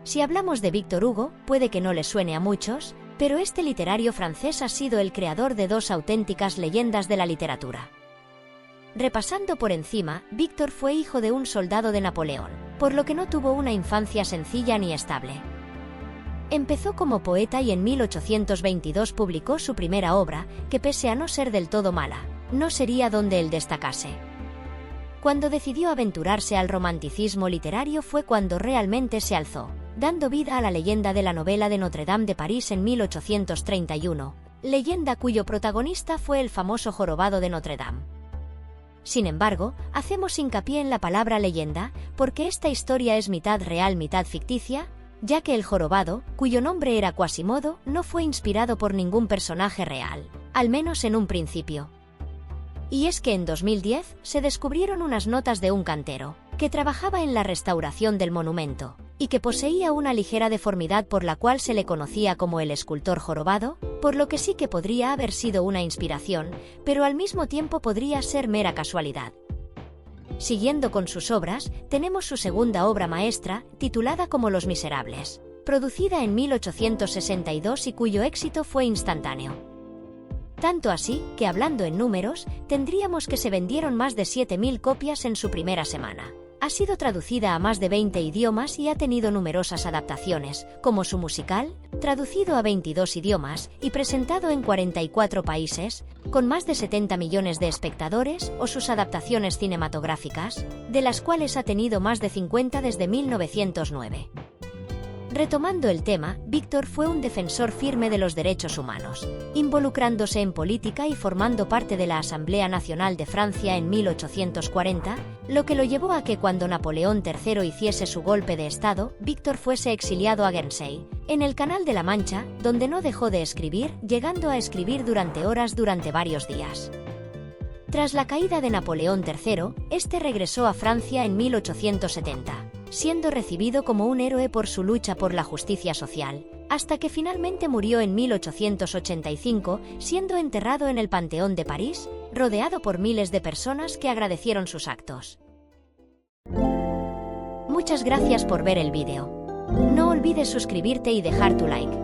Si hablamos de Víctor Hugo, puede que no le suene a muchos, pero este literario francés ha sido el creador de dos auténticas leyendas de la literatura. Repasando por encima, Víctor fue hijo de un soldado de Napoleón, por lo que no tuvo una infancia sencilla ni estable. Empezó como poeta y en 1822 publicó su primera obra, que pese a no ser del todo mala, no sería donde él destacase. Cuando decidió aventurarse al romanticismo literario fue cuando realmente se alzó, dando vida a la leyenda de la novela de Notre Dame de París en 1831, leyenda cuyo protagonista fue el famoso jorobado de Notre Dame. Sin embargo, hacemos hincapié en la palabra leyenda, porque esta historia es mitad real, mitad ficticia, ya que el jorobado, cuyo nombre era Quasimodo, no fue inspirado por ningún personaje real, al menos en un principio. Y es que en 2010 se descubrieron unas notas de un cantero, que trabajaba en la restauración del monumento, y que poseía una ligera deformidad por la cual se le conocía como el escultor jorobado, por lo que sí que podría haber sido una inspiración, pero al mismo tiempo podría ser mera casualidad. Siguiendo con sus obras, tenemos su segunda obra maestra, titulada como Los Miserables, producida en 1862 y cuyo éxito fue instantáneo. Tanto así, que hablando en números, tendríamos que se vendieron más de 7.000 copias en su primera semana. Ha sido traducida a más de 20 idiomas y ha tenido numerosas adaptaciones, como su musical, traducido a 22 idiomas y presentado en 44 países, con más de 70 millones de espectadores, o sus adaptaciones cinematográficas, de las cuales ha tenido más de 50 desde 1909. Retomando el tema, Víctor fue un defensor firme de los derechos humanos, involucrándose en política y formando parte de la Asamblea Nacional de Francia en 1840, lo que lo llevó a que cuando Napoleón III hiciese su golpe de Estado, Víctor fuese exiliado a Guernsey, en el Canal de la Mancha, donde no dejó de escribir, llegando a escribir durante horas durante varios días. Tras la caída de Napoleón III, este regresó a Francia en 1870. Siendo recibido como un héroe por su lucha por la justicia social, hasta que finalmente murió en 1885, siendo enterrado en el Panteón de París, rodeado por miles de personas que agradecieron sus actos. Muchas gracias por ver el vídeo. No olvides suscribirte y dejar tu like.